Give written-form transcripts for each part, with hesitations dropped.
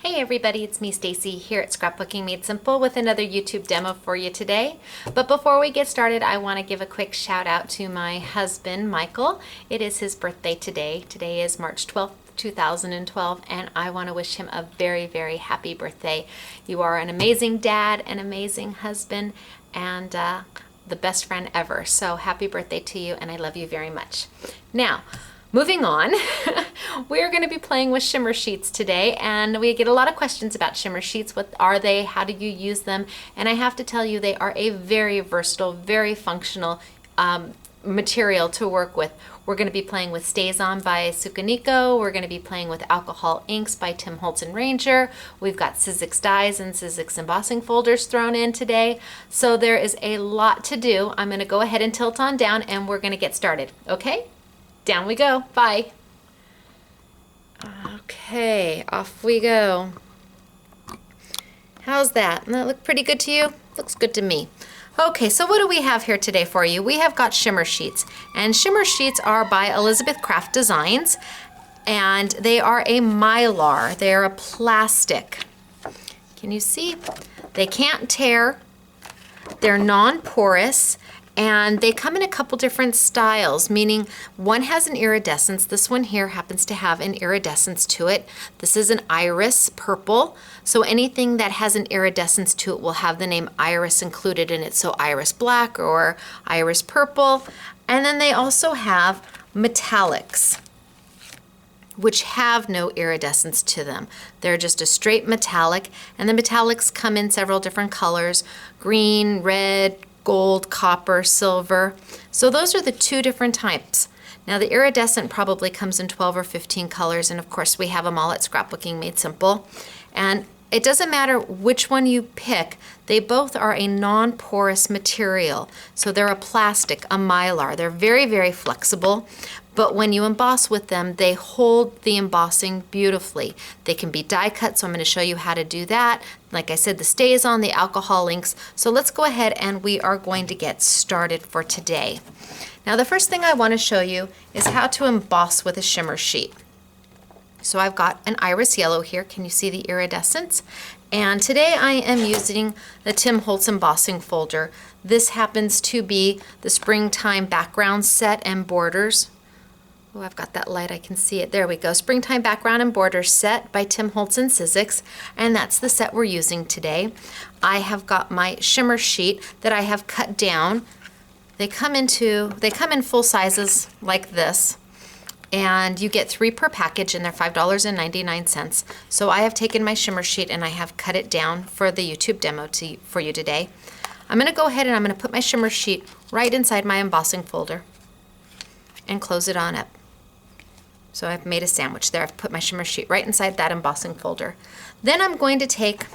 Hey everybody, it's me Stacy here at Scrapbooking Made Simple with another YouTube demo for you today. But before we get started, I want to give a quick shout out to my husband, Michael. It is his birthday today. Today is March 12th, 2012, and I want to wish him a very, very happy birthday. You are an amazing dad, an amazing husband, and the best friend ever. So happy birthday to you, and I love you very much. Now, moving on, we're going to be playing with Shimmer Sheets today, and we get a lot of questions about Shimmer Sheets. What are they? How do you use them? And I have to tell you, they are a very versatile, very functional material to work with. We're going to be playing with StazOn by Sukaniko. We're going to be playing with alcohol inks by Tim Holtz and Ranger. We've got StazOn dies and StazOn embossing folders thrown in today. So there is a lot to do. I'm going to go ahead and tilt on down, and we're going to get started. Okay? Down we go. Bye. Okay, off we go. How's that? Doesn't that look pretty good to you? Looks good to me. Okay, so what do we have here today for you? We have got Shimmer Sheets, and Shimmer Sheets are by Elizabeth Craft Designs, and they are a mylar. They are a plastic. Can you see? They can't tear. They're non-porous. And they come in a couple different styles, meaning one has an iridescence. This one here happens to have an iridescence to it. This is an iris purple. So anything that has an iridescence to it will have the name iris included in it. So iris black or iris purple. And then they also have metallics, which have no iridescence to them. They're just a straight metallic. And the metallics come in several different colors: green, red, gold, copper, silver. So those are the two different types. Now the iridescent probably comes in 12 or 15 colors, and of course we have them all at Scrapbooking Made Simple. And it doesn't matter which one you pick, they both are a non-porous material. So they're a plastic, a mylar. They're very, very flexible, but when you emboss with them, they hold the embossing beautifully. They can be die cut, so I'm going to show you how to do that. Like I said, the StazOn, the alcohol inks. So let's go ahead and we are going to get started for today. Now the first thing I want to show you is how to emboss with a shimmer sheet. So I've got an iris yellow here. Can you see the iridescence? And today I am using the Tim Holtz embossing folder. This happens to be the springtime background set and borders. Oh, I've got that light, I can see it. There we go. Springtime Background and Borders set by Tim Holtz and StazOn, and that's the set we're using today. I have got my shimmer sheet that I have cut down. They come in full sizes like this, and you get 3 per package, and they're $5.99. So I have taken my shimmer sheet and I have cut it down for the YouTube demo for you today. I'm going to go ahead and I'm going to put my shimmer sheet right inside my embossing folder and close it on up. So I've made a sandwich there. I've put my shimmer sheet right inside that embossing folder. Then I'm going to take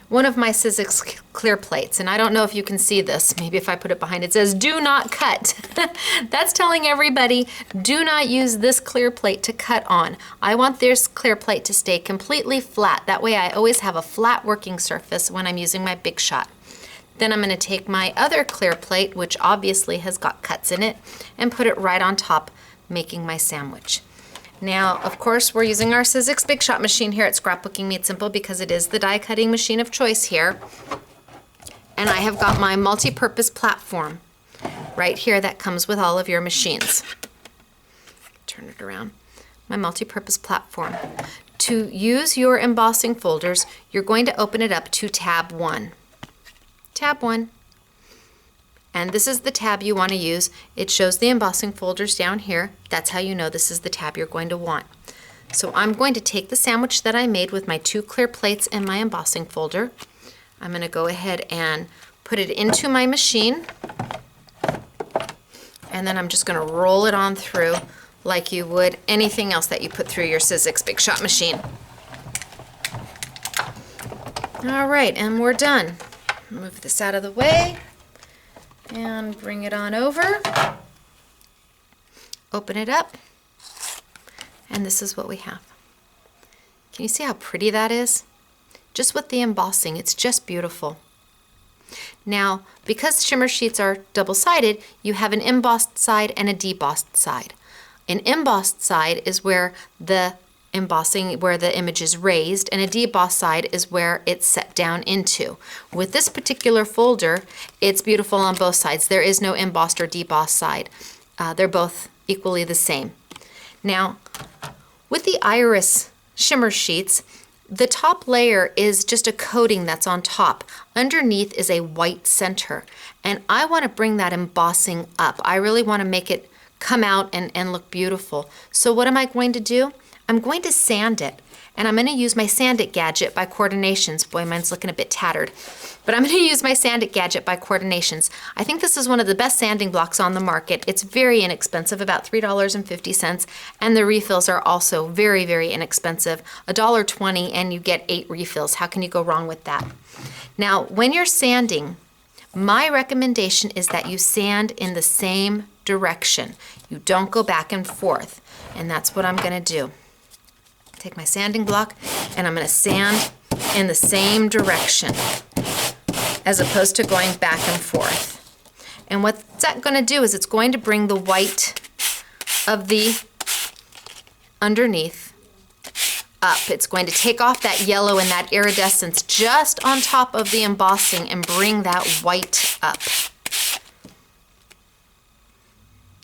one of my StazOn clear plates, and I don't know if you can see this. Maybe if I put it behind, it says do not cut. That's telling everybody do not use this clear plate to cut on. I want this clear plate to stay completely flat. That way I always have a flat working surface when I'm using my big shot. Then I'm going to take my other clear plate, which obviously has got cuts in it, and put it right on top, making my sandwich. Now, of course, we're using our StazOn Big Shot machine here at Scrapbooking Made Simple because it is the die cutting machine of choice here. And I have got my multi-purpose platform right here that comes with all of your machines. Turn it around. My multi-purpose platform. To use your embossing folders, you're going to open it up to tab 1. Tab 1. And this is the tab you want to use. It shows the embossing folders down here. That's how you know this is the tab you're going to want. So I'm going to take the sandwich that I made with my 2 clear plates and my embossing folder. I'm going to go ahead and put it into my machine. And then I'm just going to roll it on through like you would anything else that you put through your StazOn Big Shot machine. All right, and we're done. Move this out of the way. And bring it on over, open it up, and this is what we have. Can you see how pretty that is? Just with the embossing, it's just beautiful. Now, because shimmer sheets are double-sided, you have an embossed side and a debossed side. An embossed side is where the embossing where the image is raised, and a deboss side is where it's set down into. With this particular folder, it's beautiful on both sides. There is no embossed or debossed side. They're both equally the same. Now, with the Iris shimmer sheets, the top layer is just a coating that's on top. Underneath is a white center, and I want to bring that embossing up. I really want to make it come out and look beautiful. So what am I going to do? I'm going to sand it, and I'm going to use my Sand It gadget by Coordinations. Boy, mine's looking a bit tattered. But I'm going to use my Sand It gadget by Coordinations. I think this is one of the best sanding blocks on the market. It's very inexpensive, about $3.50, and the refills are also very, very inexpensive, $1.20, and you get 8 refills. How can you go wrong with that? Now, when you're sanding, my recommendation is that you sand in the same direction. You don't go back and forth, and that's what I'm going to do. Take my sanding block, and I'm going to sand in the same direction as opposed to going back and forth. And what's that going to do is it's going to bring the white of the underneath up. It's going to take off that yellow and that iridescence just on top of the embossing and bring that white up.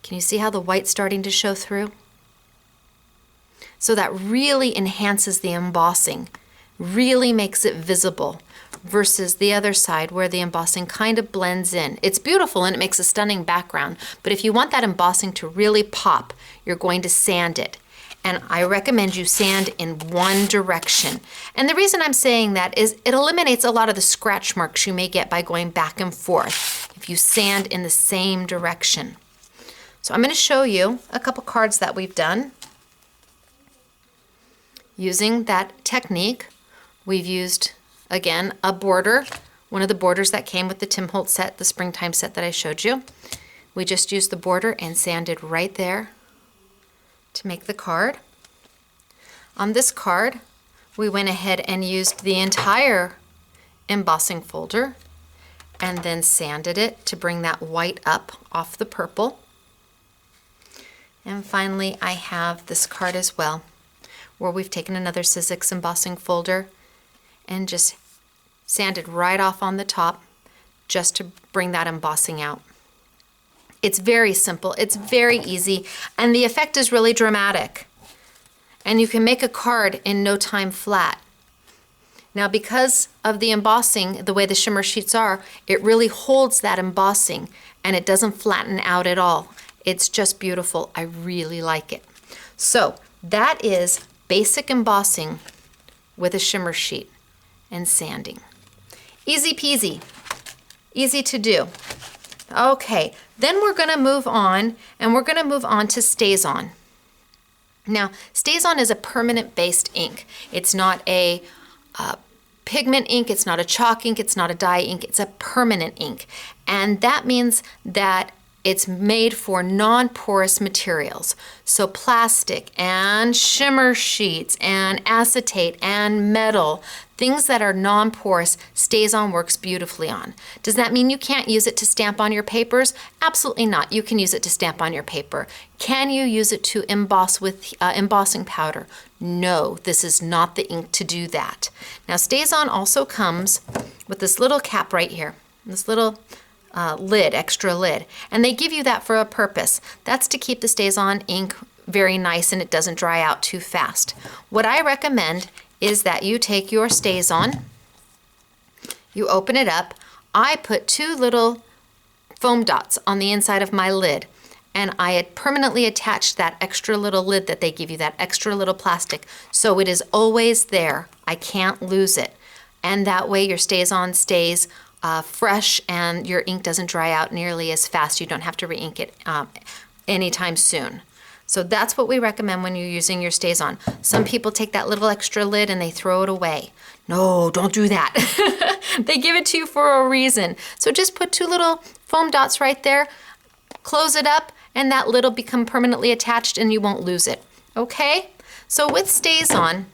Can you see how the white's starting to show through? So that really enhances the embossing, really makes it visible, versus the other side where the embossing kind of blends in. It's beautiful and it makes a stunning background, but if you want that embossing to really pop, you're going to sand it. And I recommend you sand in one direction. And the reason I'm saying that is it eliminates a lot of the scratch marks you may get by going back and forth if you sand in the same direction. So I'm going to show you a couple cards that we've done. Using that technique, we've used, again, a border, one of the borders that came with the Tim Holtz set, the springtime set that I showed you. We just used the border and sanded right there to make the card. On this card, we went ahead and used the entire embossing folder and then sanded it to bring that white up off the purple. And finally, I have this card as well, where we've taken another Sizzix embossing folder and just sanded right off on the top just to bring that embossing out. It's very simple, it's very easy, and the effect is really dramatic. And you can make a card in no time flat. Now, because of the embossing, the way the shimmer sheets are, it really holds that embossing and it doesn't flatten out at all. It's just beautiful. I really like it. So that is basic embossing with a shimmer sheet and sanding. Easy peasy, easy to do. Okay, then we're going to move on, and we're going to move on to StazOn. Now, StazOn is a permanent based ink. It's not a pigment ink, it's not a chalk ink, it's not a dye ink, it's a permanent ink. And that means that it's made for non-porous materials. So plastic and shimmer sheets and acetate and metal, things that are non-porous, StazOn works beautifully on. Does that mean you can't use it to stamp on your papers? Absolutely not. You can use it to stamp on your paper. Can you use it to emboss with embossing powder? No, this is not the ink to do that. Now, StazOn also comes with this little cap right here, this little lid, extra lid, and they give you that for a purpose. That's to keep the StazOn ink very nice and it doesn't dry out too fast. What I recommend is that you take your StazOn, you open it up. I put 2 little foam dots on the inside of my lid, and I had permanently attached that extra little lid that they give you, that extra little plastic, so it is always there. I can't lose it, and that way your StazOn stays fresh and your ink doesn't dry out nearly as fast. You don't have to re-ink it anytime soon. So that's what we recommend when you're using your StazOn. Some people take that little extra lid and they throw it away. No, don't do that. They give it to you for a reason. So just put 2 little foam dots right there, close it up, and that lid will become permanently attached and you won't lose it. Okay? So with StazOn,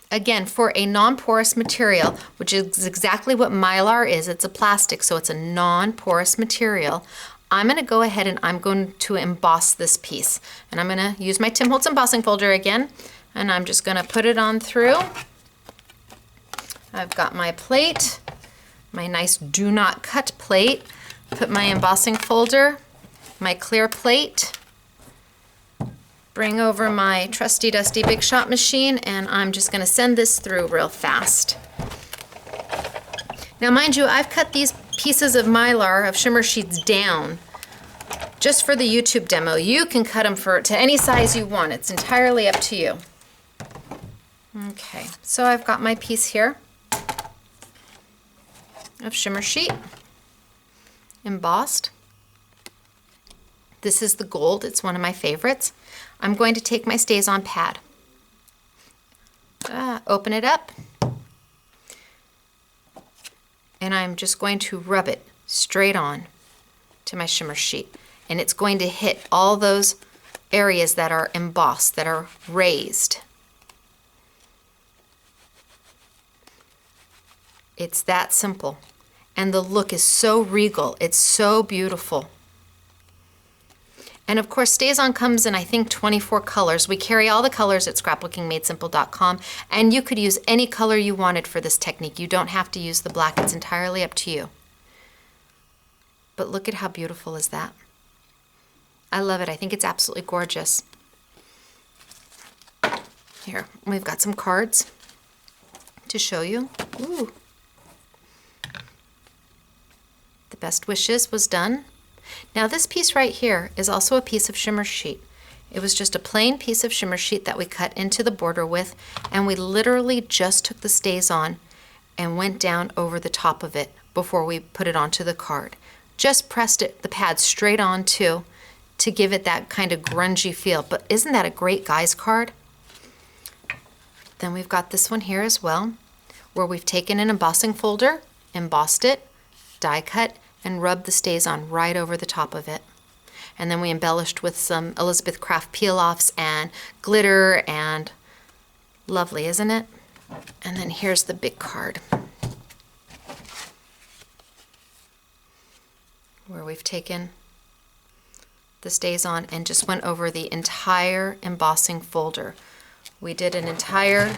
again, for a non-porous material, which is exactly what Mylar is, it's a plastic, so it's a non-porous material, I'm going to go ahead and I'm going to emboss this piece. And I'm going to use my Tim Holtz embossing folder again, And I'm just gonna put it on through. I've got my plate, my nice do not cut plate. Put my embossing folder, my clear plate, bring over my trusty dusty Big Shot machine, and I'm just gonna send this through real fast. Now mind you, I've cut these pieces of Mylar, of Shimmer Sheetz down just for the YouTube demo. You can cut them to any size you want. It's entirely up to you. Okay, so I've got my piece here of Shimmer Sheet, embossed. This is the gold, it's one of my favorites. I'm going to take my StazOn pad, open it up, and I'm just going to rub it straight on to my Shimmer Sheet. And it's going to hit all those areas that are embossed, that are raised. It's that simple. And the look is so regal. It's so beautiful. And of course, StazOn comes in, I think, 24 colors. We carry all the colors at scrapbookingmadesimple.com, and you could use any color you wanted for this technique. You don't have to use the black. It's entirely up to you. But look at how beautiful is that. I love it. I think it's absolutely gorgeous. Here, we've got some cards to show you. Ooh. The Best Wishes was done. Now this piece right here is also a piece of Shimmer Sheet. It was just a plain piece of Shimmer Sheet that we cut into the border with, and we literally just took the StazOn and went down over the top of it before we put it onto the card. Just pressed the pad straight on to give it that kind of grungy feel. But isn't that a great guy's card? Then we've got this one here as well, where we've taken an embossing folder, embossed it, die cut, and rubbed the StazOn right over the top of it. And then we embellished with some Elizabeth Craft peel-offs and glitter, and lovely, isn't it? And then here's the big card, where we've taken the StazOn and just went over the entire embossing folder. We did an entire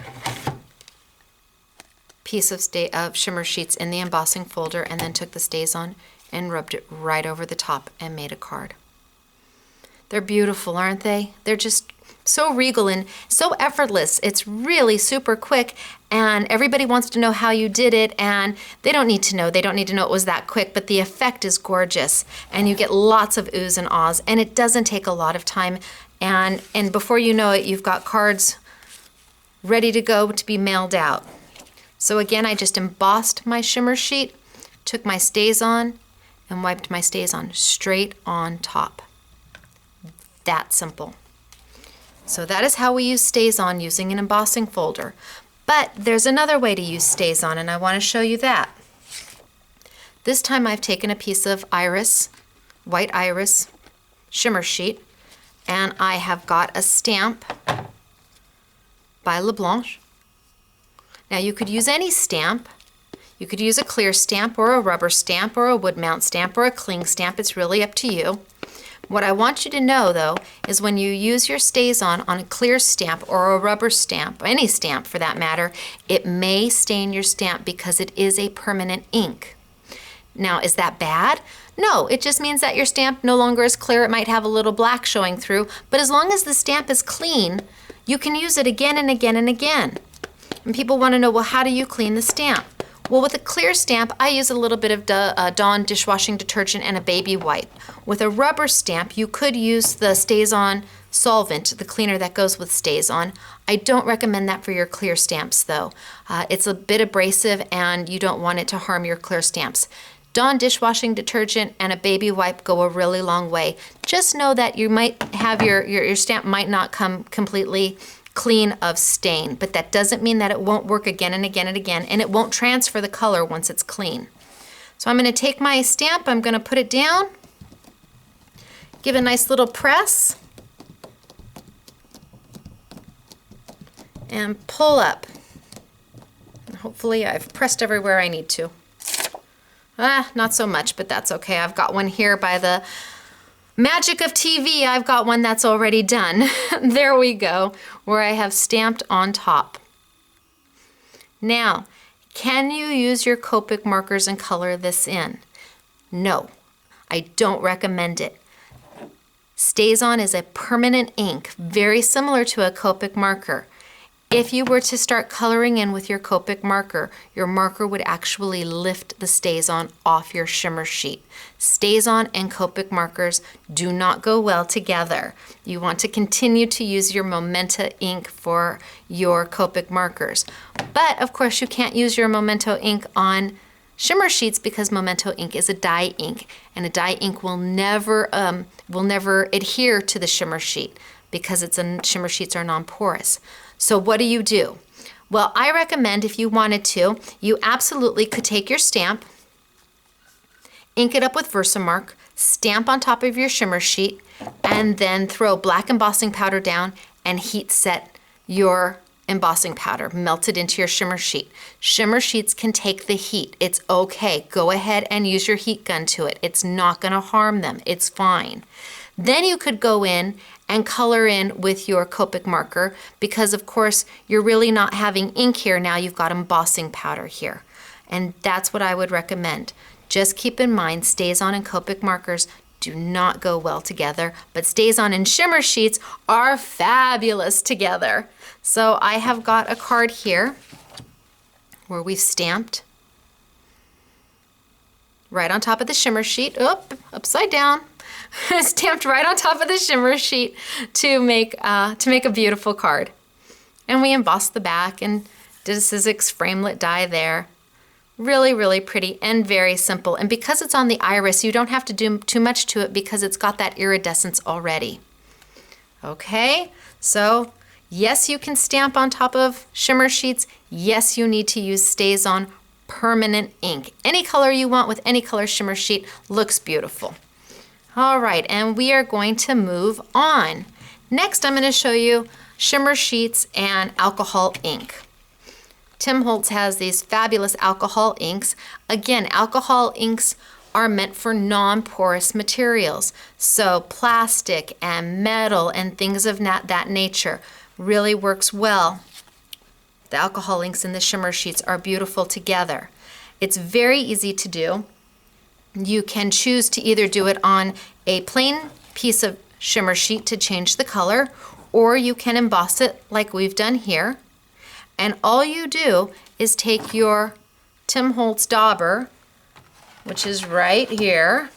piece of Shimmer Sheets in the embossing folder, and then took the StazOn and rubbed it right over the top and made a card. They're beautiful, aren't they? They're just so regal and so effortless. It's really super quick, and everybody wants to know how you did it, and they don't need to know. They don't need to know it was that quick, but the effect is gorgeous, and you get lots of oohs and ahs, and it doesn't take a lot of time, and before you know it, you've got cards ready to go to be mailed out. So again, I just embossed my Shimmer Sheet, took my StazOn, and wiped my StazOn straight on top. That simple. So that is how we use StazOn using an embossing folder. But there's another way to use StazOn, and I want to show you that. This time I've taken a piece of iris, white iris Shimmer Sheet, and I have got a stamp by LeBlanche. Now you could use any stamp. You could use a clear stamp or a rubber stamp or a wood mount stamp or a cling stamp. It's really up to you. What I want you to know, though, is when you use your StazOn on a clear stamp or a rubber stamp, any stamp for that matter, it may stain your stamp because it is a permanent ink. Now, is that bad? No, it just means that your stamp no longer is clear. It might have a little black showing through, but as long as the stamp is clean, you can use it again and again and again. And people want to know, well, how do you clean the stamp? Well, with a clear stamp, I use a little bit of Dawn dishwashing detergent and a baby wipe. With a rubber stamp, you could use the StazOn solvent, the cleaner that goes with StazOn. I don't recommend that for your clear stamps, though. It's a bit abrasive, and you don't want it to harm your clear stamps. Dawn dishwashing detergent and a baby wipe go a really long way. Just know that you might have your stamp might not come completely clean of stain, but that doesn't mean that it won't work again and again and again, and it won't transfer the color once it's clean. So I'm going to take my stamp, I'm going to put it down, give a nice little press, and pull up. And hopefully I've pressed everywhere I need to. Not so much, but that's okay. I've got one here by the Magic of TV, I've got one that's already done. There we go, where I have stamped on top. Now, can you use your Copic markers and color this in? No, I don't recommend it. StazOn is a permanent ink, very similar to a Copic marker. If you were to start coloring in with your Copic marker, your marker would actually lift the StazOn off your shimmer sheet. StazOn and Copic markers do not go well together. You want to continue to use your Memento ink for your Copic markers. But of course you can't use your Memento ink on shimmer sheets because Memento ink is a dye ink, and a dye ink will never adhere to the shimmer sheet because shimmer sheets are non-porous. So what do? Well, I recommend, if you wanted to, you absolutely could take your stamp, ink it up with Versamark, stamp on top of your shimmer sheet, and then throw black embossing powder down and heat set your embossing powder, melt it into your shimmer sheet. Shimmer sheets can take the heat. It's okay. Go ahead and use your heat gun to it. It's not going to harm them. It's fine. Then you could go in and color in with your Copic marker because, of course, you're really not having ink here. Now you've got embossing powder here. And that's what I would recommend. Just keep in mind, StazOn and Copic markers do not go well together, but StazOn and shimmer sheets are fabulous together. So I have got a card here where we've stamped right on top of the shimmer sheet. Upside down. Stamped right on top of the shimmer sheet to make a beautiful card. And we embossed the back and did a Sizzix framelit die there. Really, really pretty and very simple. And because it's on the iris, you don't have to do too much to it because it's got that iridescence already. Okay, so yes, you can stamp on top of shimmer sheets. Yes, you need to use StazOn permanent ink. Any color you want with any color shimmer sheet looks beautiful. All right, and we are going to move on. Next, I'm going to show you shimmer sheets and alcohol ink. Tim Holtz has these fabulous alcohol inks. Again, alcohol inks are meant for non-porous materials. So plastic and metal and things of that nature really works well. The alcohol inks and the shimmer sheets are beautiful together. It's very easy to do. You can choose to either do it on a plain piece of shimmer sheet to change the color, or you can emboss it like we've done here. And all you do is take your Tim Holtz dauber, which is right here.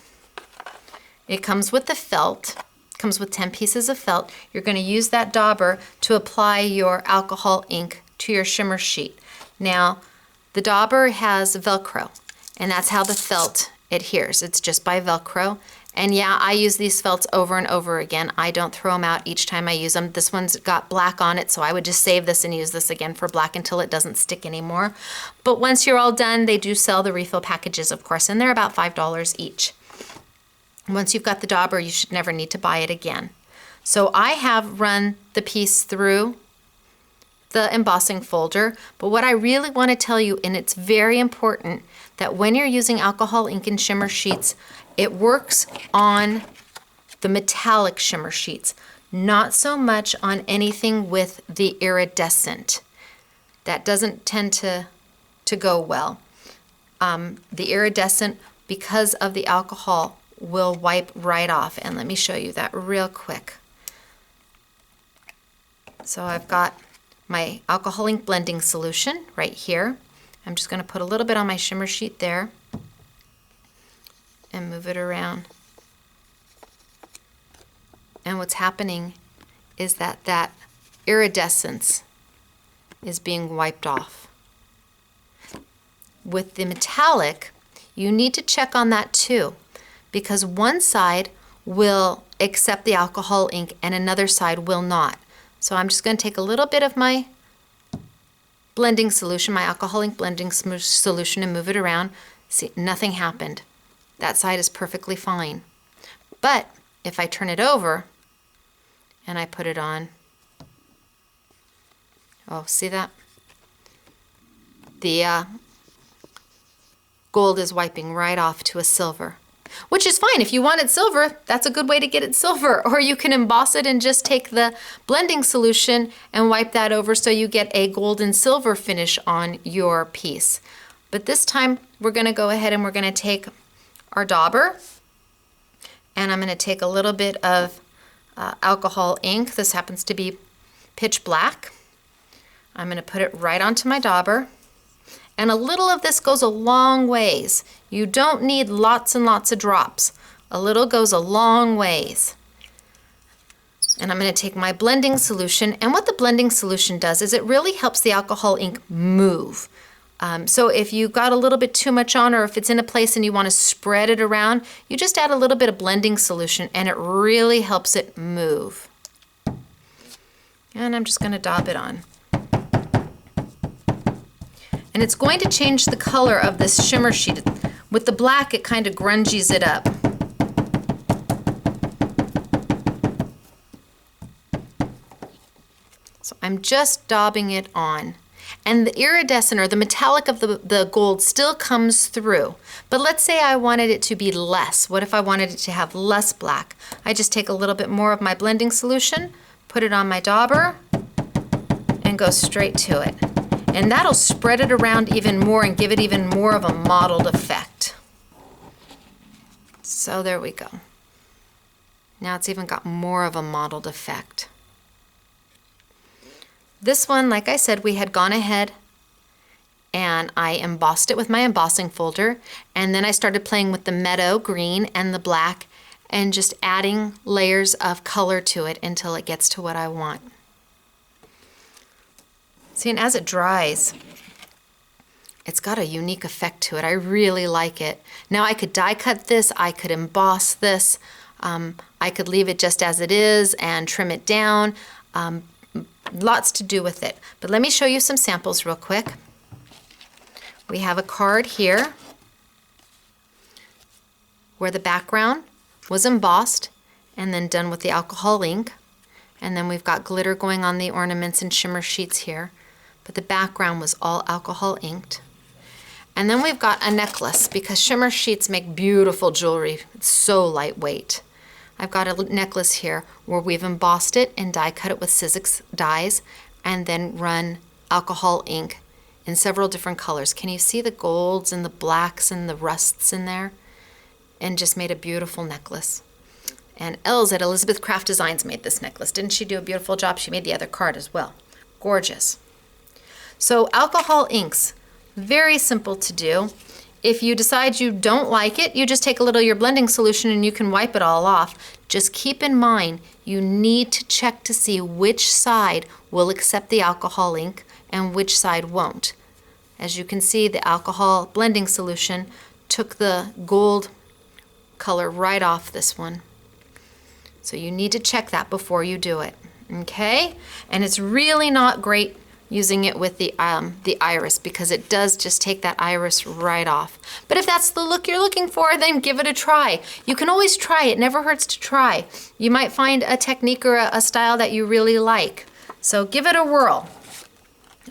It comes with the felt. It comes with 10 pieces of felt. You're going to use that dauber to apply your alcohol ink to your shimmer sheet. Now, the dauber has Velcro, and that's how the felt adheres. It's just by Velcro. And yeah, I use these felts over and over again. I don't throw them out each time I use them. This one's got black on it, so I would just save this and use this again for black until it doesn't stick anymore. But once you're all done, they do sell the refill packages, of course, and they're about $5 each. Once you've got the dauber, you should never need to buy it again. So I have run the piece through the embossing folder, but what I really want to tell you, and it's very important, that when you're using alcohol ink and shimmer sheets, it works on the metallic shimmer sheets, not so much on anything with the iridescent. That doesn't tend to go well. The iridescent, because of the alcohol, will wipe right off. And let me show you that real quick. So I've got my alcohol ink blending solution right here. I'm just going to put a little bit on my shimmer sheet there and move it around. And what's happening is that iridescence is being wiped off. With the metallic, you need to check on that too, because one side will accept the alcohol ink and another side will not. So I'm just going to take a little bit of my blending solution, my alcohol ink blending solution, and move it around. See, nothing happened. That side is perfectly fine. But if I turn it over and I put it on, oh, see that? The gold is wiping right off to a silver. which is fine. If you want it silver, that's a good way to get it silver. Or you can emboss it and just take the blending solution and wipe that over so you get a gold and silver finish on your piece. But this time we're going to go ahead and we're going to take our dauber, and I'm going to take a little bit of alcohol ink. This happens to be pitch black. I'm going to put it right onto my dauber. And a little of this goes a long ways. You don't need lots and lots of drops. A little goes a long ways. And I'm going to take my blending solution, and what the blending solution does is it really helps the alcohol ink move. So if you got a little bit too much on, or if it's in a place and you want to spread it around, you just add a little bit of blending solution and it really helps it move. And I'm just going to dab it on. And it's going to change the color of this shimmer sheet. With the black, it kind of grungies it up. So I'm just daubing it on. And the iridescent, or the metallic of the gold, still comes through. But let's say I wanted it to be less. What if I wanted it to have less black? I just take a little bit more of my blending solution, put it on my dauber, and go straight to it. And that'll spread it around even more and give it even more of a mottled effect. So there we go. Now it's even got more of a mottled effect. This one, like I said, we had gone ahead and I embossed it with my embossing folder, and then I started playing with the meadow green and the black and just adding layers of color to it until it gets to what I want. See, and as it dries, it's got a unique effect to it. I really like it. Now I could die cut this, I could emboss this, I could leave it just as it is and trim it down. Lots to do with it. But let me show you some samples real quick. We have a card here where the background was embossed and then done with the alcohol ink. And then we've got glitter going on the ornaments and shimmer sheets here. But the background was all alcohol inked. And then we've got a necklace, because shimmer sheets make beautiful jewelry. It's so lightweight. I've got a necklace here where we've embossed it and die cut it with Sizzix dies and then run alcohol ink in several different colors. Can you see the golds and the blacks and the rusts in there? And just made a beautiful necklace. And Els at Elizabeth Craft Designs made this necklace. Didn't she do a beautiful job? She made the other card as well. Gorgeous. So alcohol inks, very simple to do. If you decide you don't like it, you just take a little of your blending solution and you can wipe it all off. Just keep in mind, you need to check to see which side will accept the alcohol ink and which side won't. As you can see, the alcohol blending solution took the gold color right off this one. So you need to check that before you do it, okay? And it's really not great using it with the iris, because it does just take that iris right off. But if that's the look you're looking for, then give it a try. You can always try, it never hurts to try. You might find a technique or a style that you really like. So give it a whirl.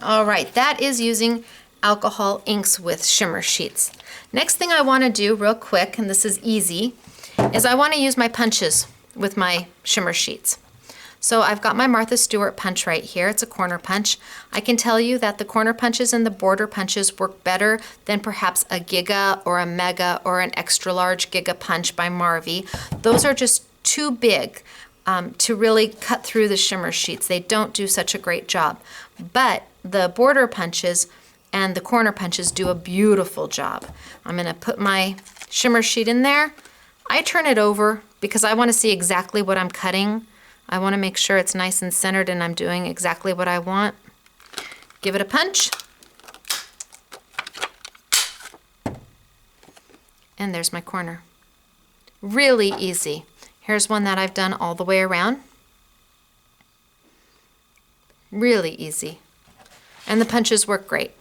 All right, that is using alcohol inks with shimmer sheets. Next thing I want to do real quick, and this is easy, is I want to use my punches with my shimmer sheets. So I've got my Martha Stewart punch right here. It's a corner punch. I can tell you that the corner punches and the border punches work better than perhaps a Giga or a Mega or an extra large Giga punch by Marvy. Those are just too big to really cut through the shimmer sheets. They don't do such a great job. But the border punches and the corner punches do a beautiful job. I'm going to put my shimmer sheet in there. I turn it over because I want to see exactly what I'm cutting. I want to make sure it's nice and centered and I'm doing exactly what I want. Give it a punch. And there's my corner. Really easy. Here's one that I've done all the way around. Really easy. And the punches work great.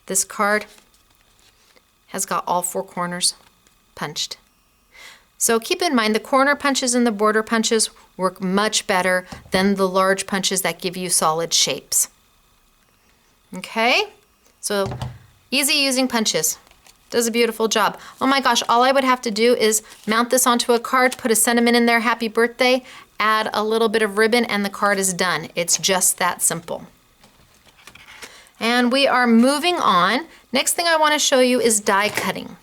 This card has got all four corners punched. So keep in mind, the corner punches and the border punches work much better than the large punches that give you solid shapes. Okay? So easy using punches. Does a beautiful job. Oh my gosh, all I would have to do is mount this onto a card, put a sentiment in there, happy birthday, add a little bit of ribbon, and the card is done. It's just that simple. And we are moving on. Next thing I want to show you is die cutting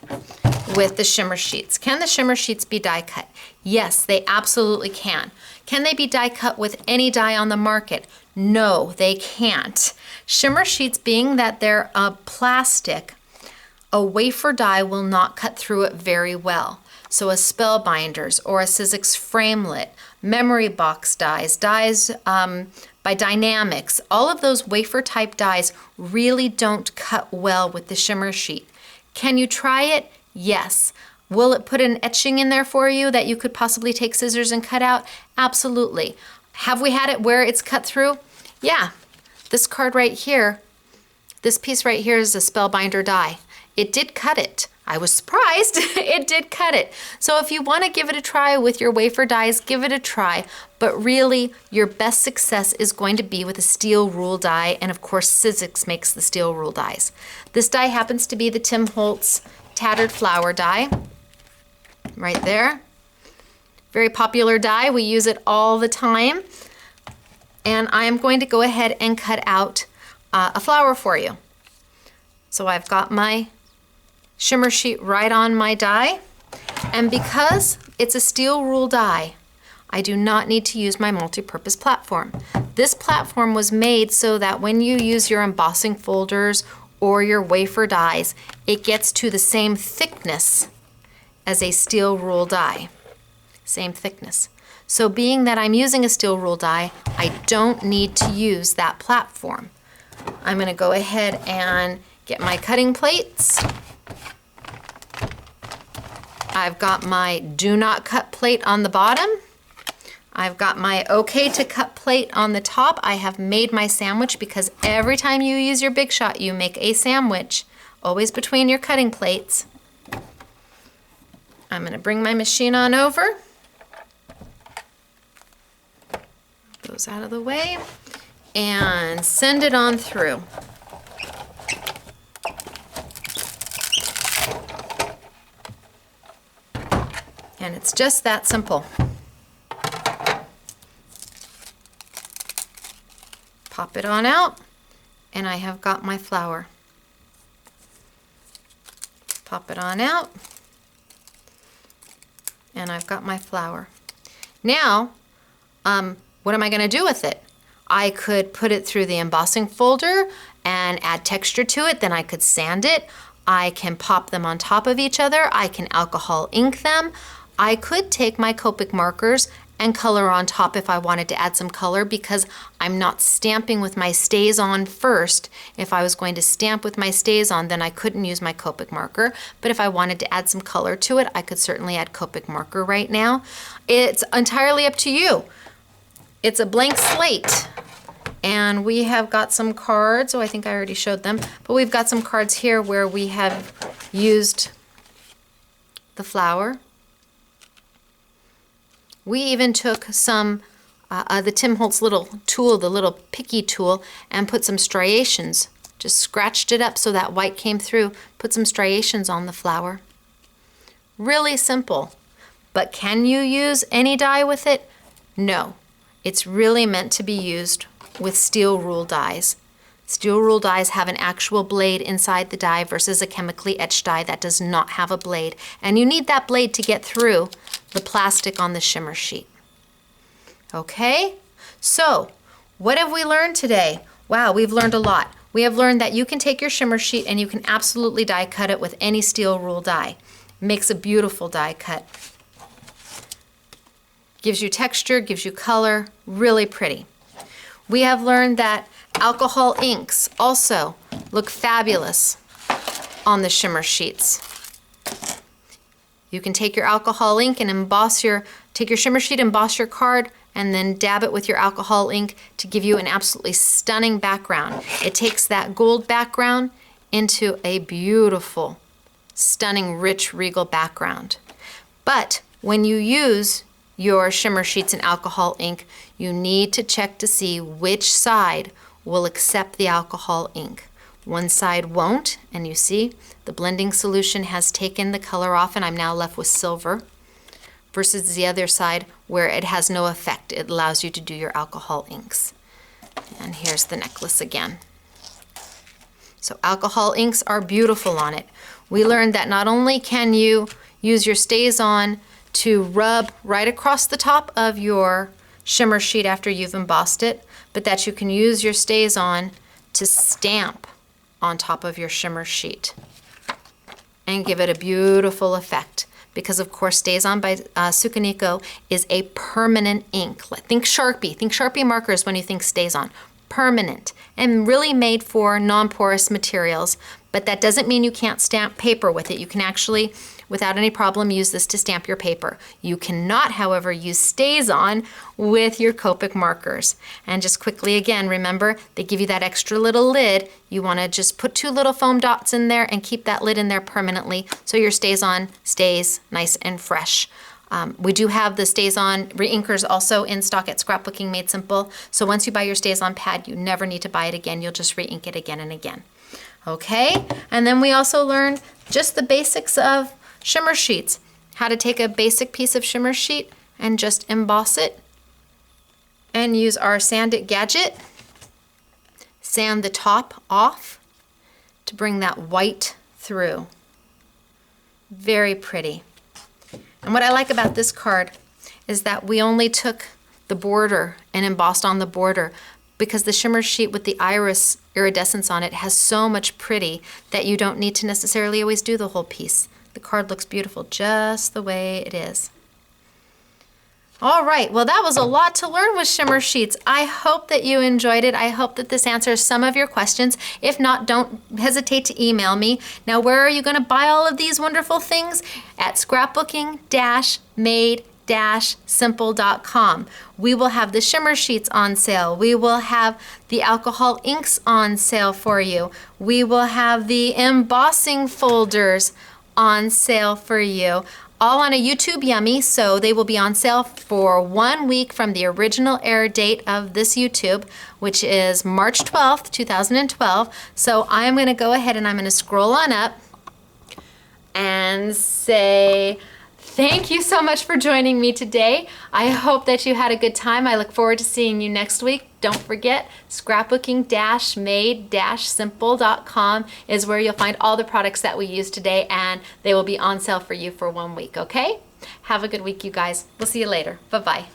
with the shimmer sheets. Can the shimmer sheets be die cut? Yes, they absolutely can. Can they be die cut with any die on the market? No, they can't. Shimmer sheets, being that they're plastic, a wafer die will not cut through it very well. So a Spellbinders or a Sizzix Framelit, memory box dies, dies by Dynamics, all of those wafer type dies really don't cut well with the shimmer sheet. Can you try it? Yes. Will it put an etching in there for you that you could possibly take scissors and cut out? Absolutely. Have we had it where it's cut through? Yeah. This card right here, this piece right here is a Spellbinder die. It did cut it. I was surprised. It did cut it. So if you want to give it a try with your wafer dies, give it a try. But really, your best success is going to be with a steel rule die. And of course, Sizzix makes the steel rule dies. This die happens to be the Tim Holtz Tattered Flower die. Right there. Very popular die. We use it all the time. And I am going to go ahead and cut out a flower for you. So I've got my shimmer sheet right on my die. And because it's a steel rule die, I do not need to use my multi-purpose platform. This platform was made so that when you use your embossing folders or your wafer dies, it gets to the same thickness as a steel rule die. Same thickness. So being that I'm using a steel rule die, I don't need to use that platform. I'm going to go ahead and get my cutting plates. I've got my do not cut plate on the bottom. I've got my okay to cut plate on the top. I have made my sandwich because every time you use your Big Shot, you make a sandwich, always between your cutting plates. I'm going to bring my machine on over. Those out of the way and send it on through. And it's just that simple. Pop it on out, and I have got my flower. Pop it on out, and I've got my flower. Now, what am I going to do with it? I could put it through the embossing folder and add texture to it, then I could sand it. I can pop them on top of each other. I can alcohol ink them. I could take my Copic markers and color on top if I wanted to add some color, because I'm not stamping with my StazOn first. If I was going to stamp with my StazOn, then I couldn't use my Copic marker. But if I wanted to add some color to it, I could certainly add Copic marker right now. It's entirely up to you. It's a blank slate. And we have got some cards. Oh, I think I already showed them. But we've got some cards here where we have used the flower. We even took some, the Tim Holtz little tool, the little picky tool, and put some striations. Just scratched it up so that white came through, put some striations on the flower. Really simple. But can you use any die with it? No. It's really meant to be used with steel rule dies. Steel rule dies have an actual blade inside the die versus a chemically etched die that does not have a blade. And you need that blade to get through the plastic on the shimmer sheet. Okay, so what have we learned today? Wow, we've learned a lot. We have learned that you can take your shimmer sheet and you can absolutely die cut it with any steel rule die. Makes a beautiful die cut. Gives you texture, gives you color, really pretty. We have learned that alcohol inks also look fabulous on the shimmer sheets. You can take your alcohol ink and take your shimmer sheet, emboss your card, and then dab it with your alcohol ink to give you an absolutely stunning background. It takes that gold background into a beautiful, stunning, rich, regal background. But when you use your shimmer sheets and alcohol ink, you need to check to see which side will accept the alcohol ink. One side won't, and you see the blending solution has taken the color off and I'm now left with silver, versus the other side where it has no effect. It allows you to do your alcohol inks. And here's the necklace again. So alcohol inks are beautiful on it. We learned that not only can you use your StazOn to rub right across the top of your shimmer sheet after you've embossed it, but that you can use your StazOn to stamp on top of your shimmer sheet and give it a beautiful effect. Because of course StazOn by Sukaniko is a permanent ink. Think Sharpie markers when you think StazOn. Permanent and really made for non-porous materials, but that doesn't mean you can't stamp paper with it. You can actually, without any problem, use this to stamp your paper. You cannot, however, use StazOn with your Copic markers. And just quickly again, remember, they give you that extra little lid. You want to just put 2 little foam dots in there and keep that lid in there permanently so your StazOn stays nice and fresh. We do have the StazOn reinkers also in stock at Scrapbooking Made Simple. So once you buy your StazOn pad, you never need to buy it again. You'll just reink it again and again. Okay, and then we also learned just the basics of shimmer sheets. How to take a basic piece of shimmer sheet and just emboss it. And use our Sand It gadget. Sand the top off to bring that white through. Very pretty. And what I like about this card is that we only took the border and embossed on the border, because the shimmer sheet with the iris iridescence on it has so much pretty that you don't need to necessarily always do the whole piece. The card looks beautiful just the way it is. All right, well that was a lot to learn with shimmer sheets. I hope that you enjoyed it. I hope that this answers some of your questions. If not, don't hesitate to email me. Now, where are you going to buy all of these wonderful things? At scrapbooking-made-simple.com. We will have the shimmer sheets on sale. We will have the alcohol inks on sale for you. We will have the embossing folders on sale for you. All on a YouTube Yummy, so they will be on sale for 1 week from the original air date of this YouTube, which is March 12th, 2012. So I'm going to go ahead and I'm going to scroll on up and say thank you so much for joining me today. I hope that you had a good time. I look forward to seeing you next week. Don't forget, scrapbooking-made-simple.com is where you'll find all the products that we use today, and they will be on sale for you for 1 week, okay? Have a good week, you guys. We'll see you later. Bye-bye.